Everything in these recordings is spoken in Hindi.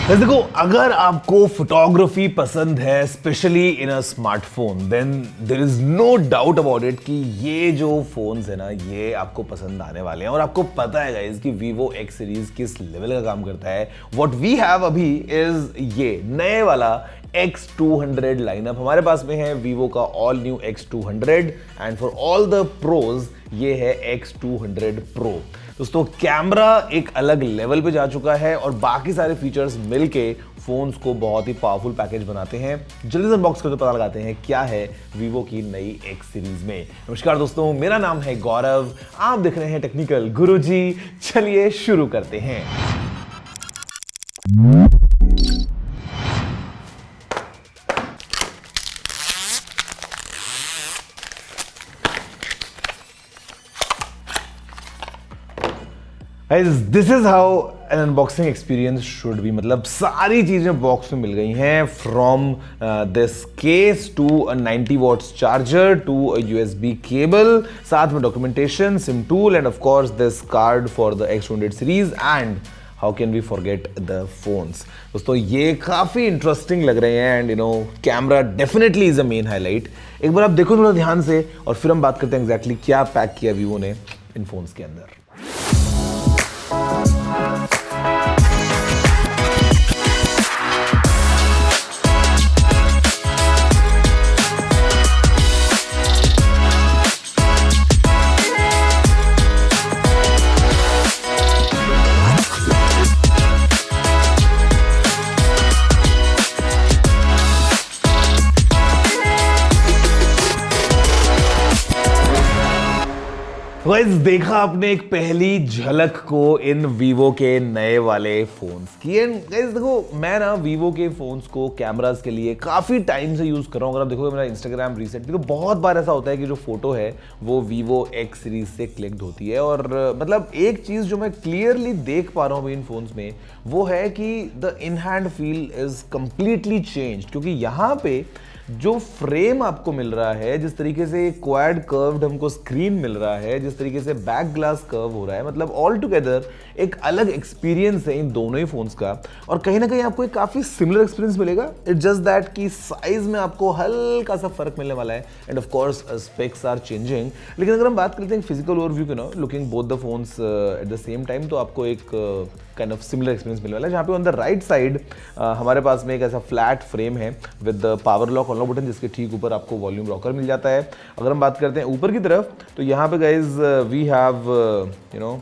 देखो, अगर आपको फोटोग्राफी पसंद है specially in a smartphone, then there is no doubt about it कि ये जो फोन्स है ना, ये आपको पसंद आने वाले हैं। और आपको पता है गाइस कि Vivo X सीरीज किस लेवल का काम करता है। व्हाट वी हैव अभी इज ये नए वाला X200 लाइनअप हमारे पास में है, Vivo का all new X200 and for all the pros ये है X200 Pro। दोस्तों, कैमरा एक अलग लेवल पे जा चुका है और बाकी सारे फीचर्स मिलके फोन्स को बहुत ही पावरफुल पैकेज बनाते हैं। जल्दी से अनबॉक्स करके पता लगाते हैं क्या है Vivo की नई X सीरीज में। नमस्कार दोस्तों, मेरा नाम है गौरव, आप देख रहे हैं टेक्निकल गुरुजी। चलिए शुरू करते हैं। This is how an unboxing experience should be. मतलब सारी चीजें बॉक्स में मिल गई हैं, from this case to a 90 watts charger to a USB cable, साथ में documentation, sim tool and of course this card for the X200 series and how can we forget the phones. दोस्तों, ये काफी इंटरेस्टिंग लग रहे हैं and you know camera definitely is a main highlight. एक बार आप देखो थोड़ा ध्यान से और फिर हम बात करते हैं एग्जैक्टली क्या पैक किया Vivo ने इन फोन्स के अंदर। गाइस, देखा आपने एक पहली झलक को इन Vivo के नए वाले फोन्स की। एंड गाइस देखो, मैं ना Vivo के फोन्स को कैमरास के लिए काफी टाइम से यूज कर रहा हूँ। अगर आप देखोगे मेरा इंस्टाग्राम रिसेंटली, तो बहुत बार ऐसा होता है कि जो फोटो है वो Vivo X सीरीज से क्लिक्ड होती है। और मतलब एक चीज जो मैं क्लियरली देख पा रहा हूँ इन फोन्स में, वो है कि the in hand feel is completely change. क्योंकि यहाँ पे जो फ्रेम आपको मिल रहा है, जिस तरीके से क्वाड कर्व्ड हमको स्क्रीन मिल रहा है, जिस तरीके से बैक ग्लास कर्व हो रहा है, मतलब ऑल टुगेदर एक अलग एक्सपीरियंस है इन दोनों ही फोन्स का। और कहीं ना कहीं आपको एक काफी सिमिलर एक्सपीरियंस मिलेगा। इट्स जस्ट दैट कि साइज में आपको हल्का सा फर्क मिलने वाला है and of course specs are changing. लेकिन अगर हम बात करते हैं फिजिकल ओवरव्यू के ना, looking both the phones at the same time, तो आपको एक काइंड ऑफ सिमिलर एक्सपीरियंस मिलने वाला है। जहाँ पे ऑन द राइट साइड हमारे पास में एक ऐसा फ्लैट फ्रेम है with power lock on button, जिसके ठीक ऊपर आपको वॉल्यूम रॉकर मिल जाता है। अगर हम बात करते हैं ऊपर की तरफ, तो यहाँ पे guys we have you know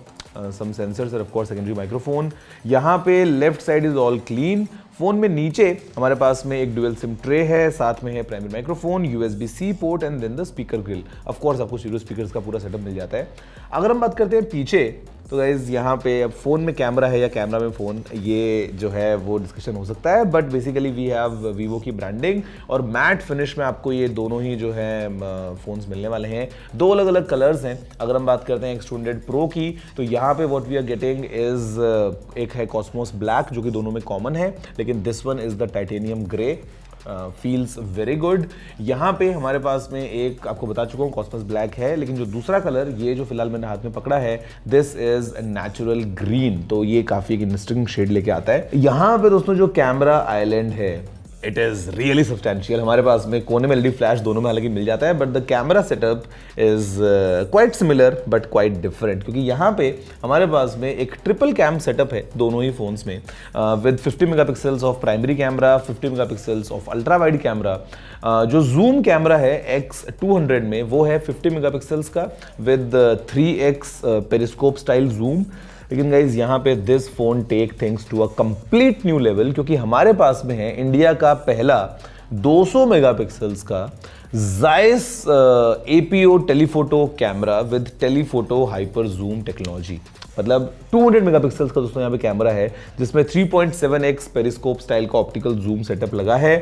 some sensors और ऑफ कोर्स सेकेंडरी माइक्रोफोन। यहाँ पे left side is all clean. Phone में नीचे हमारे पास में एक डुअल सिम ट्रे है, साथ में है primary microphone, USB-C port and then the speaker grille. Of course आपको स्टीरियो स्पीकर्स का पूरा सेटअप मिल जाता है। अगर हम बात करते हैं पीछे, तो गाइज यहाँ पे अब फोन में कैमरा है या कैमरा में फोन, ये जो है वो डिस्कशन हो सकता है। But basically we have Vivo की ब्रांडिंग और मैट फिनिश में आपको ये दोनों ही जो है फोन्स मिलने वाले हैं। दो अलग अलग कलर्स हैं। अगर हम बात करते हैं X200 Pro की, तो यहाँ पे what we are getting is एक है कॉस्मोस ब्लैक, जो कि दोनों में कॉमन है, लेकिन this one is the titanium grey. Feels very good. यहाँ पे हमारे पास में एक आपको बता चुका हूँ कॉस्मस ब्लैक है, लेकिन जो दूसरा कलर ये जो फिलहाल मैंने हाथ में पकड़ा है, दिस इज नेचुरल ग्रीन। तो ये काफी एक इंटरेस्टिंग शेड लेके आता है। यहाँ पे दोस्तों जो कैमरा आइलैंड है, इट इज रियली सब्सटैंशियल। हमारे पास में कोने में LED फ्लैश दोनों में हालांकि मिल जाता है, but the camera setup is quite similar but quite different. क्योंकि यहाँ पे हमारे पास में एक ट्रिपल कैम सेटअप है दोनों ही फोन्स में, with 50 megapixels of primary camera, 50 megapixels of ultra wide camera. जो जूम कैमरा है X200 में, वो है 50 मेगापिक्सल्स का with 3x periscope style zoom. लेकिन गाइज यहाँ पे this phone take things to a complete new level, क्योंकि हमारे पास में है इंडिया का पहला 200 मेगापिक्सल्स का Zeiss APO telephoto camera with telephoto hyper zoom technology. मतलब 200 मेगापिक्सल्स का दोस्तों यहाँ पे कैमरा है, जिसमें 3.7x पेरिस्कोप स्टाइल का ऑप्टिकल जूम सेटअप लगा है।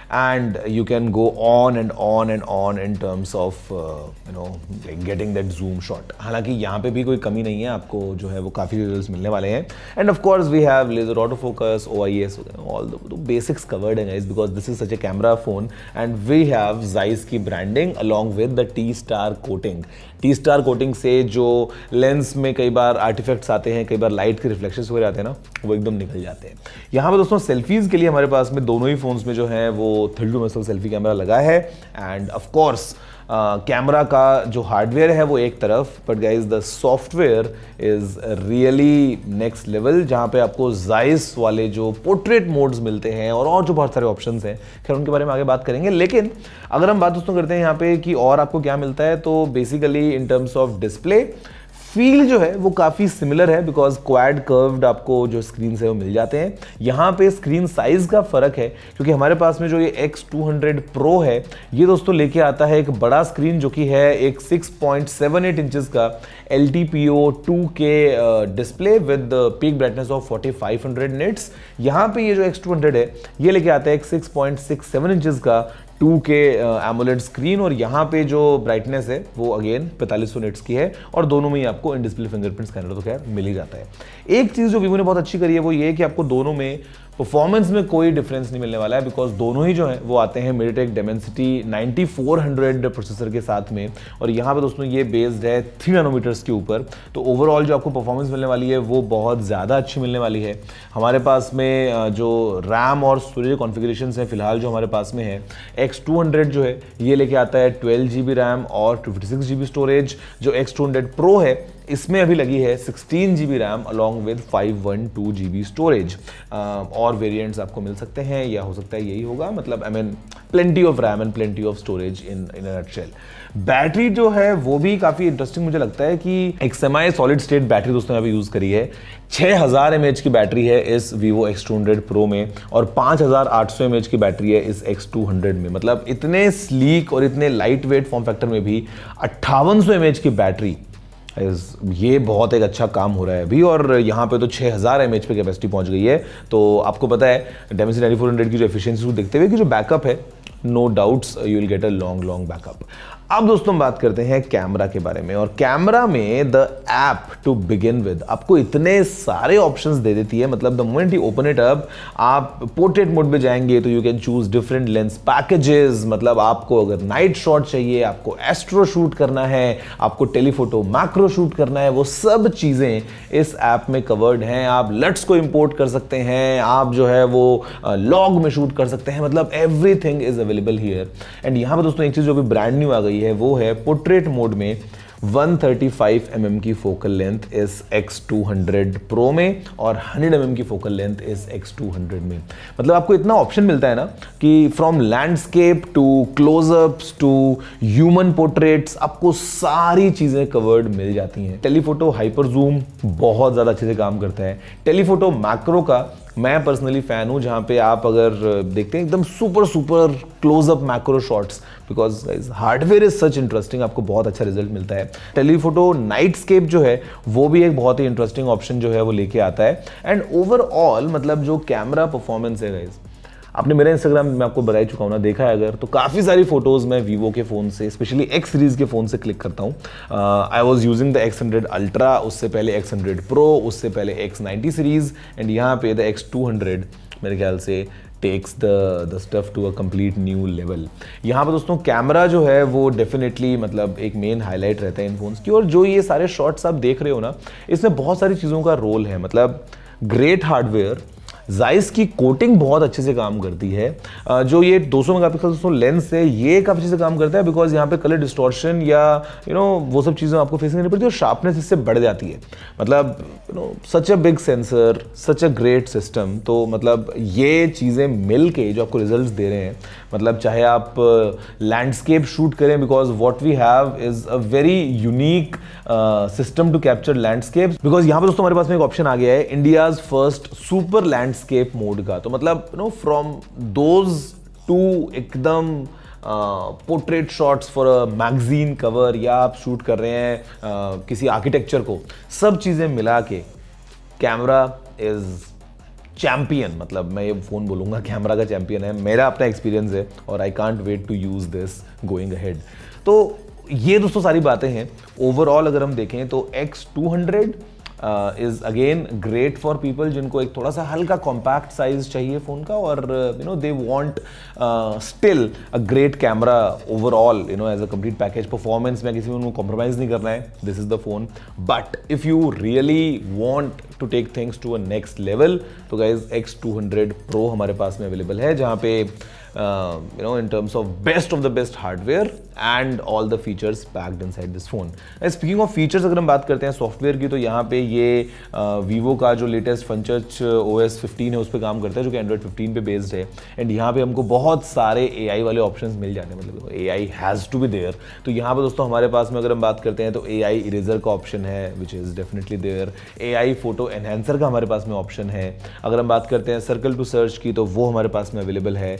and you can go on and on and on in terms of like getting that zoom shot. हालांकि यहाँ पे भी कोई कमी नहीं है, आपको जो है वो काफ़ी रिजल्ट्स मिलने वाले हैं. And of course we have laser auto focus, OIS, all the basics covered हैं guys, because this is such a camera phone. And we have Zeiss की branding along with the T-Star coating. T-Star coating से जो लेंस में कई बार आर्टिफैक्ट्स आते हैं, कई बार लाइट के रिफ्लेक्शंस वगैरह आते हैं ना, वो एकदम निकल जाते हैं. यहाँ पे दोस्तों सेल्फीज के लिए हमारे पास में दोनों ही फोन्स में जो है वो 32 मेगापिक्सल सेल्फी कैमरा लगा है. एंड ऑफ कोर्स कैमरा का जो हार्डवेयर है वो एक तरफ, but guys the software is really next level, जहाँ पे आपको Zeiss वाले जो पोर्ट्रेट मोड्स मिलते हैं और जो बहुत सारे ऑप्शंस हैं, खैर उनके बारे में आगे बात करेंगे. लेकिन अगर हम बात दोस्तों करते हैं यहाँ पे कि और आपको क्या मिलता है, तो basically in terms of display feel जो है वो काफ़ी सिमिलर है, बिकॉज क्वाड कर्व्ड आपको जो स्क्रीन है वो मिल जाते हैं. यहाँ पे स्क्रीन साइज का फर्क है, क्योंकि हमारे पास में जो ये X200 Pro है, ये दोस्तों लेके आता है एक बड़ा स्क्रीन जो कि है एक 6.78 इंचेस का LTPO 2K display with peak brightness of 4500 nits. यहाँ पे ये जो X200 है ये लेके आता है एक 6.67 इंचेस का 2K AMOLED स्क्रीन, और यहाँ पे जो ब्राइटनेस है वो अगेन 4500 निट्स की है, और दोनों में ही आपको इन डिस्प्ले फिंगरप्रिंट स्कैनर तो खैर मिल ही जाता है. एक चीज़ जो वीवो ने बहुत अच्छी करी है वो ये कि आपको दोनों में परफॉर्मेंस में कोई डिफरेंस नहीं मिलने वाला है, बिकॉज दोनों ही जो है वो आते हैं MediaTek Dimensity 9400 प्रोसेसर के साथ में, और यहाँ पे दोस्तों ये बेस्ड है 3 नैनोमीटर्स के ऊपर. तो ओवरऑल जो आपको परफॉर्मेंस मिलने वाली है वो बहुत ज़्यादा अच्छी मिलने वाली है. हमारे पास में जो रैम और स्टोरेज कॉन्फ़िगरेशन है फिलहाल जो हमारे पास में है, X200 जो है ये लेके आता है 12 GB रैम और 256 GB स्टोरेज. जो X200 Pro है इसमें अभी लगी है 16 GB RAM along with 512 GB storage. और वेरिएंट्स आपको मिल सकते हैं, या हो सकता है यही होगा, मतलब I mean plenty of RAM and plenty of storage in a nutshell. Battery जो है वो भी काफ़ी इंटरेस्टिंग मुझे लगता है कि एक सेमी सॉलिड स्टेट बैटरी दोस्तों यहाँ पे यूज़ करी है. 6000 mAh की बैटरी है इस Vivo X200 Pro में, और 5800 mAh की बैटरी है इस X200 में. मतलब इतने स्लीक और इतने लाइट वेट फॉर्म फैक्टर में भी 5800 mAh की बैटरी, ये बहुत एक अच्छा काम हो रहा है अभी. और यहाँ पे तो 6000 mAh पे कैपेसिटी पहुँच गई है. तो आपको पता है Dimensity 9400 की जो एफिशिएंसी को देखते हुए कि जो बैकअप है, no doubts you will get a long backup. अब दोस्तों हम बात करते हैं कैमरा के बारे में, और कैमरा में the app to begin with आपको इतने सारे ऑप्शंस दे देती है. मतलब the moment you open it up, आप पोर्ट्रेट मोड में जाएंगे तो you can choose different lens packages. मतलब आपको अगर नाइट शॉट चाहिए, आपको एस्ट्रो शूट करना है, आपको टेलीफोटो मैक्रो शूट करना है, वो सब चीज़ें इस ऐप में कवर्ड हैं. आप लट्स को इंपोर्ट कर सकते हैं, आप जो है वो लॉग में शूट कर सकते हैं. मतलब everything is available here. And यहाँ पर दोस्तों एक चीज़ जो भी ब्रांड न्यू आ गई है वो है पोर्ट्रेट मोड में 135 mm की फोकल लेंथ इस X200 Pro में, और 100 mm की फोकल लेंथ इस X200 में. मतलब आपको इतना ऑप्शन मिलता है ना कि from landscape to closeups to human portraits, आपको सारी चीज़ें कवर्ड मिल जाती हैं. टेलीफोटो हाइपर जूम बहुत ज़्यादा अच्छे से काम करता है. टेलीफोटो मैक्रो का मैं पर्सनली फ़ैन हूँ, जहाँ पे आप अगर देखते हैं एकदम super closeup macro shots, because hardware is such interesting, आपको बहुत अच्छा रिजल्ट मिलता है. टेलीफोटो नाइटस्केप जो है वो भी एक बहुत ही इंटरेस्टिंग ऑप्शन जो है वो लेके आता है. एंड ओवरऑल मतलब जो कैमरा परफॉर्मेंस है गाइस, आपने मेरा इंस्टाग्राम में आपको बता ही चुका हूँ ना, देखा है अगर, तो काफ़ी सारी फोटोज़ मैं वीवो के फ़ोन से, स्पेशली X सीरीज़ के फ़ोन से क्लिक करता हूँ. I was using the X100 Ultra, उससे पहले X100 Pro, उससे पहले X90 सीरीज़, एंड यहाँ पे द X200 मेरे ख्याल से takes the stuff to a complete new level. यहाँ पर दोस्तों कैमरा जो है वो डेफिनेटली मतलब एक मेन हाईलाइट रहता है इन फोन्स की. और जो ये सारे शॉट्स आप देख रहे हो ना, इसमें बहुत सारी चीज़ों का रोल है. मतलब ग्रेट हार्डवेयर, Zeiss की कोटिंग बहुत अच्छे से काम करती है. जो ये 200 मेगापिक्सल दोस्तों लेंस है ये काफ़ी अच्छे से काम करता है, बिकॉज यहाँ पे कलर डिस्टॉर्शन या वो सब चीज़ें आपको फेस करनी पड़ती है, और शार्पनेस इससे बढ़ जाती है. मतलब such a big sensor, such a great system. तो मतलब ये चीज़ें मिल के जो आपको रिजल्ट्स दे रहे हैं, मतलब चाहे आप लैंडस्केप शूट करें, because what we have is a very unique system to capture landscape. Because यहाँ पर दोस्तों हमारे पास में एक ऑप्शन आ गया है India's first super landscape mode का. तो मतलब फ्रॉम दोज टू एकदम portrait shots for a magazine cover, या आप शूट कर रहे हैं किसी आर्किटेक्चर को, सब चीज़ें मिला के कैमरा इज चैंपियन, मतलब मैं ये फ़ोन बोलूँगा कैमरा का चैंपियन है, मेरा अपना एक्सपीरियंस है और I can't wait to use this going ahead. तो ये दोस्तों सारी बातें हैं। ओवरऑल अगर हम देखें तो X200 is again great for people जिनको एक थोड़ा सा हल्का कॉम्पैक्ट साइज चाहिए फ़ोन का, और they want still a great camera overall, as a complete package. Performance में किसी में उनको कॉम्प्रोमाइज़ नहीं करना है, this is the phone. But if you really want to take things to a next level, तो गाइज X200 Pro हमारे पास में अवेलेबल है, जहाँ पे in terms of the best hardware and all the features packed inside this phone. Speaking of features, अगर हम बात करते हैं सॉफ्टवेयर की, तो यहाँ पे ये वीवो का जो लेटेस्ट फंचच OS 15 है उस पर काम करता है, जो कि एंड्रॉइड 15 पे बेस्ड है। एंड यहाँ पे हमको बहुत सारे AI वाले ऑप्शंस मिल जाते हैं, मतलब AI has to be there. तो यहाँ पे दोस्तों हमारे पास में अगर हम बात करते हैं तो AI इरेजर का ऑप्शन है, which is definitely there. AI photo enhancer का हमारे पास में ऑप्शन है। अगर हम बात करते हैं सर्कल टू सर्च की, तो वो हमारे पास में अवेलेबल है।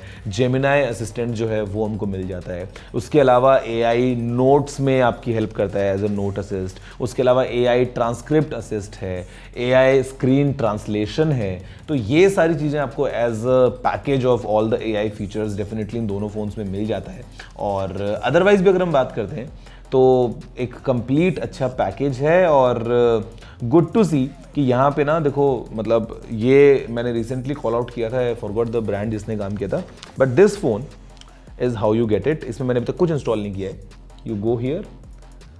जेमिनाई असिस्टेंट जो है वो हमको मिल जाता है। उसके अलावा AI नोट्स में आपकी हेल्प करता है एज अ नोट असिस्ट। उसके अलावा AI ट्रांसक्रिप्ट असिस्ट है, AI स्क्रीन ट्रांसलेशन है। तो ये सारी चीज़ें आपको as a package of all the AI features definitely in दोनों फ़ोन्स में मिल जाता है। और अदरवाइज भी अगर हम बात करते हैं तो एक कंप्लीट अच्छा पैकेज है। और गुड टू सी कि यहाँ पे ना देखो, मतलब ये मैंने रिसेंटली कॉल आउट किया था, फॉरगॉट द ब्रांड जिसने काम किया था, but this phone is how you get it. इसमें मैंने अभी तक कुछ इंस्टॉल नहीं किया है। यू गो हियर,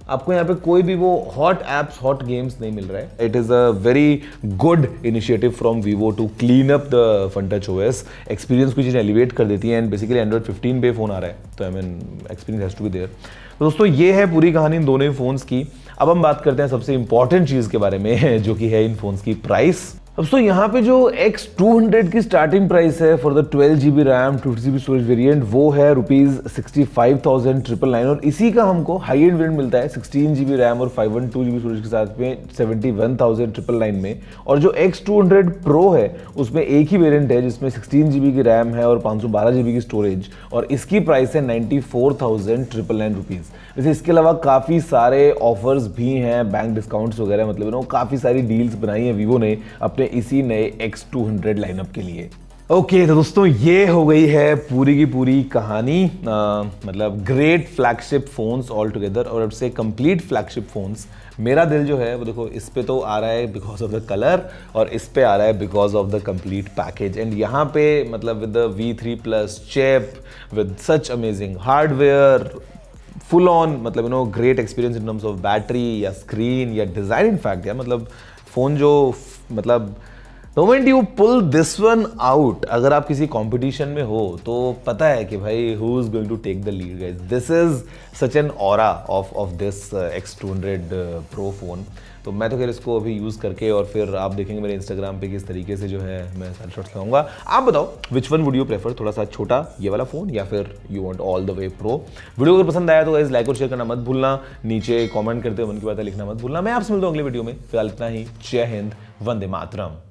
आपको यहाँ पे कोई भी वो हॉट एप्स, हॉट गेम्स नहीं मिल रहा है। It is a very good initiative from Vivo to clean up the Funtouch OS। Experience कुछ चीज़ें एलिवेट कर देती हैं, एंड बेसिकली एंड्रॉइड 15 पे फ़ोन आ रहा है, तो I mean experience has to be there. तो दोस्तों ये है पूरी कहानी इन दोनों ही फ़ोन्स की। अब हम बात करते हैं सबसे इंपॉर्टेंट चीज़ के बारे में, जो कि है इन फ़ोन्स की प्राइस। दोस्तों यहाँ पे जो X200 की स्टार्टिंग प्राइस है for the 12GB RAM 2GB storage variant, वो है ₹65,999, और इसी का हमको हाई एंड वेरिएंट मिलता है 16GB रैम और 512GB स्टोरेज के साथ में 71,999 में। और जो X200 Pro है उसमें एक ही वेरिएंट है जिसमें 16GB की रैम है और 512GB की स्टोरेज, और इसकी प्राइस है ₹94,999। वैसे इसके अलावा काफ़ी सारे ऑफर्स भी हैं, बैंक डिस्काउंट्स वगैरह, मतलब काफ़ी सारी डील्स बनाई हैं वीवो ने अपने इसी नए X200 लाइनअप के लिए। ओके तो दोस्तों ये हो गई है पूरी की पूरी कहानी, मतलब great flagship phones all together, और अब से कंप्लीट फ्लैगशिप फोन्स। मेरा दिल जो है वो देखो इस पे तो आ रहा है बिकॉज ऑफ द कलर, और इस पे आ रहा है because of the complete package. And यहाँ पे मतलब with the V3+ chip, with such amazing hardware, full on, मतलब great experience in terms of battery या स्क्रीन या डिज़ाइन, इन फैक्ट यार मतलब फ़ोन जो मतलब the moment you pull this one out, अगर आप किसी कंपटीशन में हो तो पता है कि भाई who is going to take the lead guys. This is such an aura of this X200 Pro phone. तो मैं तो खैर इसको अभी यूज़ करके, और फिर आप देखेंगे मेरे इंस्टाग्राम पे किस तरीके से जो है मैं सारे शॉट्स लगाऊंगा। आप बताओ which one would you prefer, थोड़ा सा छोटा ये वाला फ़ोन या फिर you want all the way pro. Video अगर पसंद आया तो गाइस लाइक और शेयर करना मत भूलना, नीचे कमेंट करते हुए मन की बातें लिखना मत भूलना। मैं आपसे मिलता हूँ अगले वीडियो में, फिलहाल इतना ही। जय हिंद, वंदे मातरम।